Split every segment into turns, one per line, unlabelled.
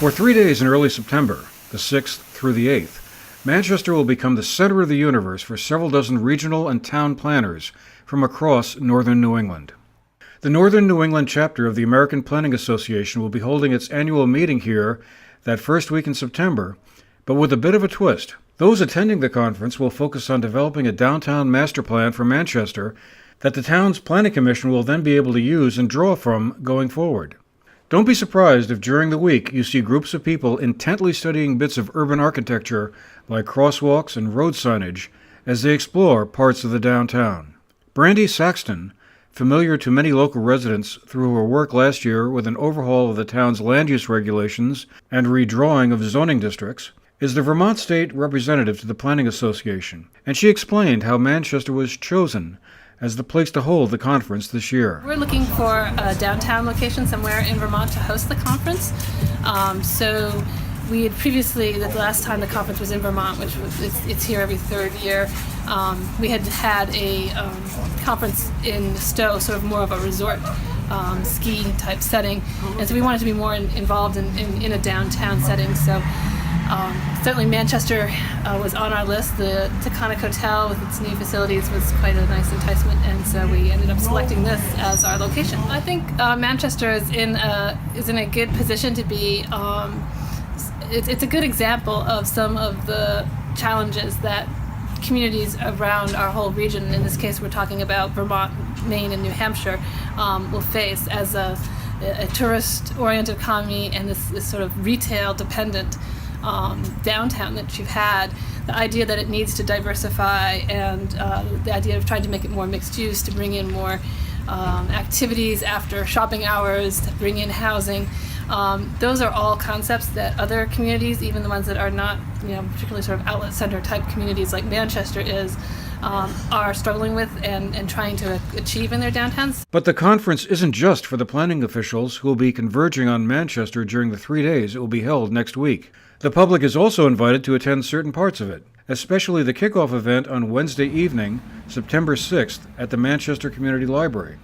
For 3 days in early September, the 6th through the 8th, Manchester will become the center of the universe for several dozen regional and town planners from across northern New England. The Northern New England chapter of the American Planning Association will be holding its annual meeting here that first week in September, but with a bit of a twist. Those attending the conference will focus on developing a downtown master plan for Manchester that the town's planning commission will then be able to use and draw from going forward. Don't be surprised if during the week you see groups of people intently studying bits of urban architecture like crosswalks and road signage as they explore parts of the downtown. Brandy Saxton, familiar to many local residents through her work last year with an overhaul of the town's land use regulations and redrawing of zoning districts, is the Vermont State representative to the Planning Association, and she explained how Manchester was chosen as the place to hold the conference this year.
We're looking for a downtown location somewhere in Vermont to host the conference. So we had previously, the last time the conference was in Vermont, which was, it's here every third year, we had a conference in Stowe, sort of more of a resort ski type setting, and so we wanted to be more involved in a downtown setting. So certainly Manchester was on our list. The Taconic Hotel with its new facilities was quite a nice enticement, and so we ended up selecting this as our location. I think Manchester is in a good position to be. It's a good example of some of the challenges that communities around our whole region, in this case we're talking about Vermont, Maine, and New Hampshire, will face as a tourist-oriented economy and this sort of retail-dependent downtown that you've had. The idea that it needs to diversify and the idea of trying to make it more mixed use, to bring in more activities after shopping hours, to bring in housing. Those are all concepts that other communities, even the ones that are not, particularly sort of outlet center type communities like Manchester is, are struggling with and trying to achieve in their downtowns.
But the conference isn't just for the planning officials who will be converging on Manchester during the 3 days it will be held next week. The public is also invited to attend certain parts of it, especially the kickoff event on Wednesday evening, September 6th, at the Manchester Community Library.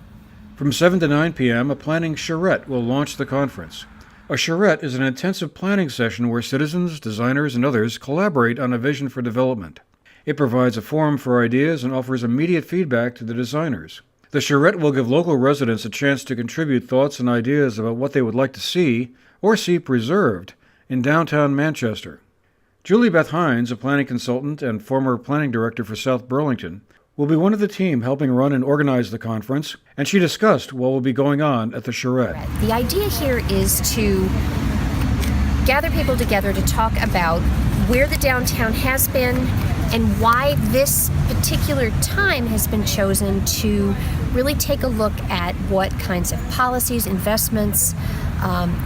From 7 to 9 p.m., a planning charrette will launch the conference. A charrette is an intensive planning session where citizens, designers, and others collaborate on a vision for development. It provides a forum for ideas and offers immediate feedback to the designers. The charrette will give local residents a chance to contribute thoughts and ideas about what they would like to see or see preserved in downtown Manchester. Julie Beth Hines, a planning consultant and former planning director for South Burlington, will be one of the team helping run and organize the conference, and she discussed what will be going on at the charrette.
The idea here is to gather people together to talk about where the downtown has been and why this particular time has been chosen to really take a look at what kinds of policies, investments,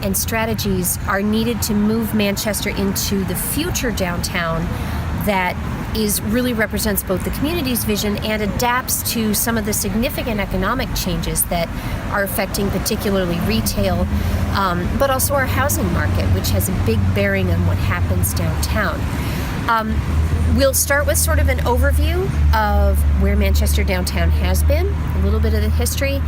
and strategies are needed to move Manchester into the future downtown that really represents both the community's vision and adapts to some of the significant economic changes that are affecting particularly retail, but also our housing market, which has a big bearing on what happens downtown. We'll start with sort of an overview of where Manchester downtown has been, a little bit of the history,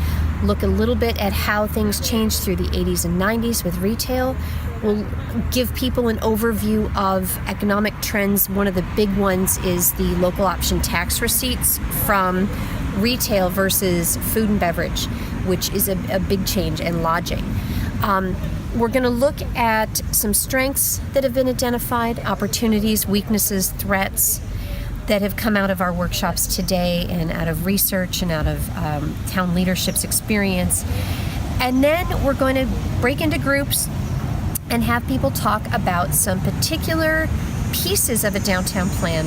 look a little bit at how things changed through the 80s and 90s with retail. We'll give people an overview of economic trends. One of the big ones is the local option tax receipts from retail versus food and beverage, which is a big change, and lodging. We're going to look at some strengths that have been identified, opportunities, weaknesses, threats that have come out of our workshops today and out of research and out of town leadership's experience. And then we're going to break into groups and have people talk about some particular pieces of a downtown plan.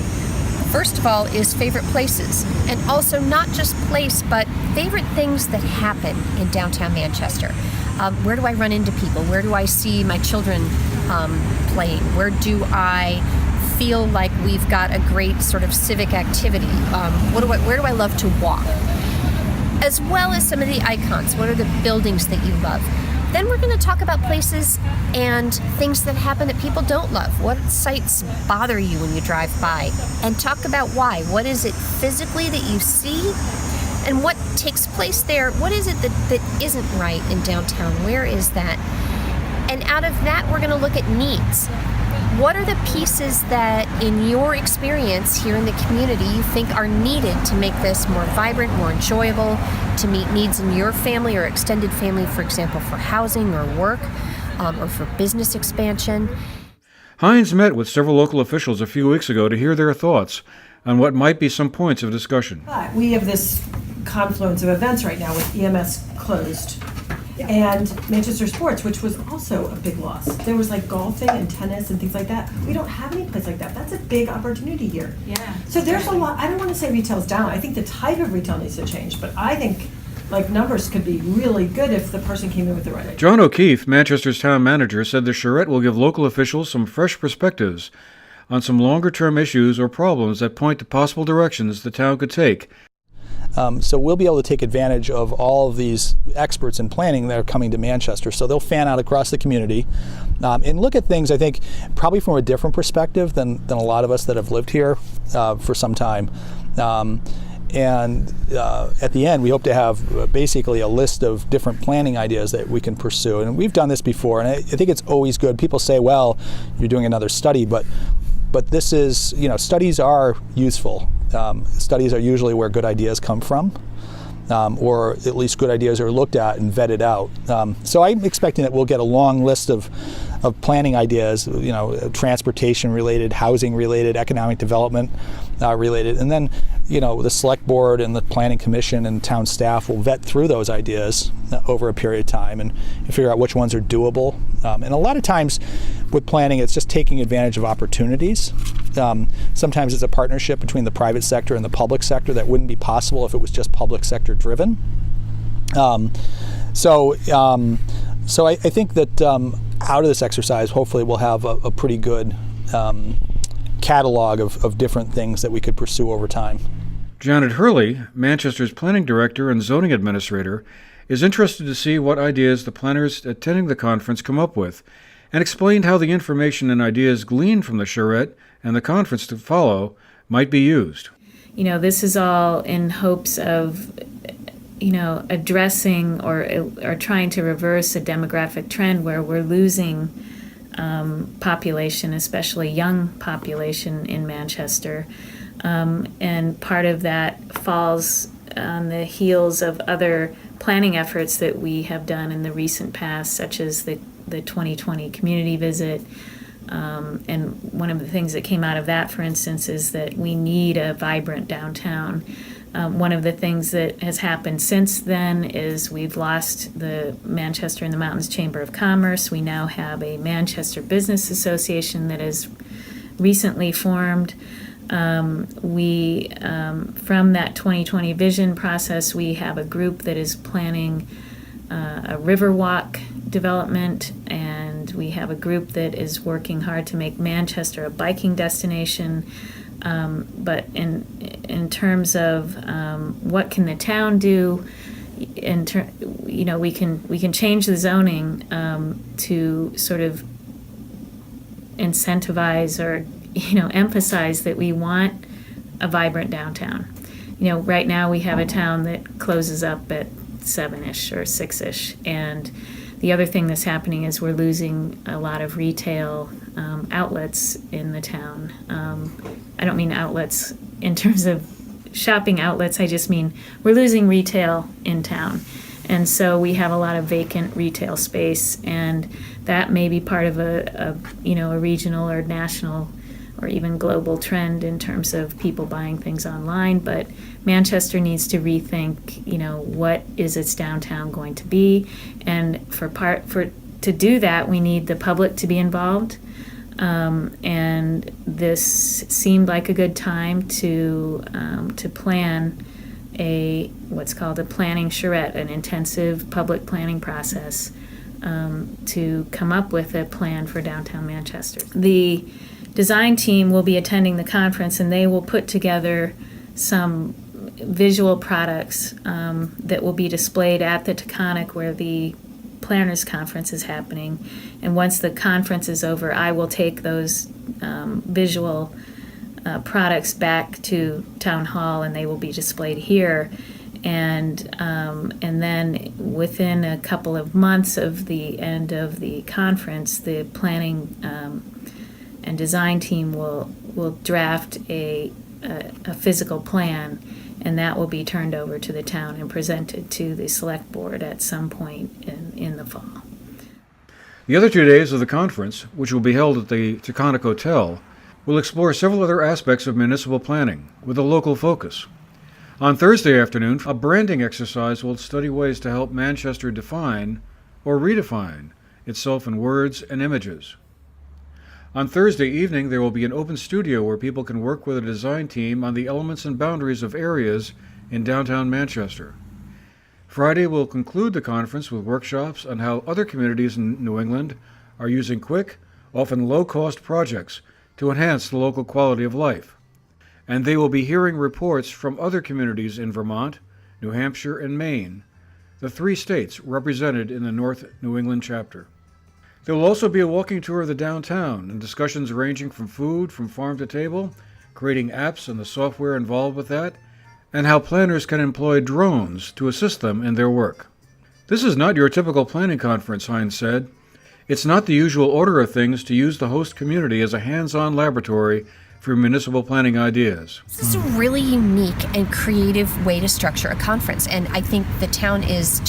First of all is favorite places, and also not just place, but favorite things that happen in downtown Manchester. Where do I run into people? Where do I see my children playing? Where do I feel like we've got a great sort of civic activity? Where do I love to walk? As well as some of the icons. What are the buildings that you love? Then we're going to talk about places and things that happen that people don't love. What sights bother you when you drive by? And talk about why. What is it physically that you see? And what takes place there? What is it that isn't right in downtown? Where is that? And out of that, we're going to look at needs. What are the pieces that, in your experience here in the community, you think are needed to make this more vibrant, more enjoyable, to meet needs in your family or extended family, for example, for housing or work, or for business expansion?
Hines met with several local officials a few weeks ago to hear their thoughts on what might be some points of discussion.
But we have this confluence of events right now with EMS closed and Manchester Sports, which was also a big loss. There was like golfing and tennis and things like that. We don't have any place like that. That's a big opportunity here.
Yeah.
So there's a lot. I don't want to say retail's down. I think the type of retail needs to change, but I think like numbers could be really good if the person came in with the right idea.
John O'Keefe, Manchester's town manager, said the Charrette will give local officials some fresh perspectives on some longer-term issues or problems that point to possible directions the town could take.
So we'll be able to take advantage of all of these experts in planning that are coming to Manchester. So they'll fan out across the community and look at things, I think, probably from a different perspective than a lot of us that have lived here for some time. And at the end, we hope to have basically a list of different planning ideas that we can pursue. And we've done this before, and I think it's always good. People say, well, you're doing another study, but this is, studies are useful. Studies are usually where good ideas come from, or at least good ideas are looked at and vetted out. So I'm expecting that we'll get a long list of planning ideas, transportation related, housing related, economic development related, and then the select board and the planning commission and town staff will vet through those ideas over a period of time and figure out which ones are doable. And a lot of times with planning, it's just taking advantage of opportunities. Sometimes it's a partnership between the private sector and the public sector that wouldn't be possible if it was just public sector driven. So I think that out of this exercise, hopefully we'll have a pretty good catalog of different things that we could pursue over time.
Janet Hurley, Manchester's planning director and zoning administrator, is interested to see what ideas the planners attending the conference come up with, and explained how the information and ideas gleaned from the Charrette and the conference to follow might be used.
This is all in hopes of, addressing or trying to reverse a demographic trend where we're losing population, especially young population in Manchester. And part of that falls on the heels of other planning efforts that we have done in the recent past, such as the 2020 community visit. And one of the things that came out of that, for instance, is that we need a vibrant downtown. One of the things that has happened since then is we've lost the Manchester in the Mountains Chamber of Commerce. We now have a Manchester Business Association that is recently formed. From that 2020 vision process, we have a group that is planning a Riverwalk development, and we have a group that is working hard to make Manchester a biking destination. But in terms of what can the town do, we can change the zoning to sort of incentivize or emphasize that we want a vibrant downtown. Right now we have a town that closes up at 7-ish or 6-ish, and the other thing that's happening is we're losing a lot of retail outlets in the town. I don't mean outlets in terms of shopping outlets, I just mean we're losing retail in town. And so we have a lot of vacant retail space, and that may be part of a regional or national or even global trend in terms of people buying things online. But Manchester needs to rethink, what is its downtown going to be, and to do that, we need the public to be involved. And this seemed like a good time to plan what's called a planning charrette, an intensive public planning process to come up with a plan for downtown Manchester. The design team will be attending the conference, and they will put together some visual products that will be displayed at the Taconic where the Planners Conference is happening. And once the conference is over, I will take those visual products back to Town Hall, and they will be displayed here. And then within a couple of months of the end of the conference, the planning and design team will draft a physical plan, and that will be turned over to the town and presented to the select board at some point in the fall.
The other 2 days of the conference, which will be held at the Taconic Hotel, will explore several other aspects of municipal planning with a local focus. On Thursday afternoon, a branding exercise will study ways to help Manchester define or redefine itself in words and images. On Thursday evening, there will be an open studio where people can work with a design team on the elements and boundaries of areas in downtown Manchester. Friday will conclude the conference with workshops on how other communities in New England are using quick, often low-cost projects to enhance the local quality of life. And they will be hearing reports from other communities in Vermont, New Hampshire, and Maine, the 3 states represented in the North New England chapter. There will also be a walking tour of the downtown and discussions ranging from food from farm to table, creating apps and the software involved with that, and how planners can employ drones to assist them in their work. This is not your typical planning conference, Hines said. It's not the usual order of things to use the host community as a hands-on laboratory for municipal planning ideas.
This is a really unique and creative way to structure a conference, and I think the town is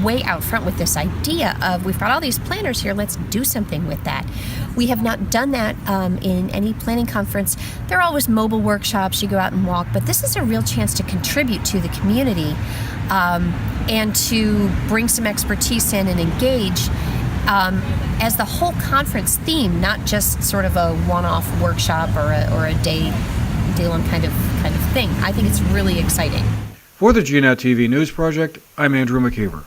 way out front with this idea of, we've got all these planners here, let's do something with that. We have not done that in any planning conference. There are always mobile workshops, you go out and walk, but this is a real chance to contribute to the community and to bring some expertise in and engage as the whole conference theme, not just sort of a one-off workshop or a day-long kind of thing. I think it's really exciting.
For the GNAT TV News Project, I'm Andrew McKeever.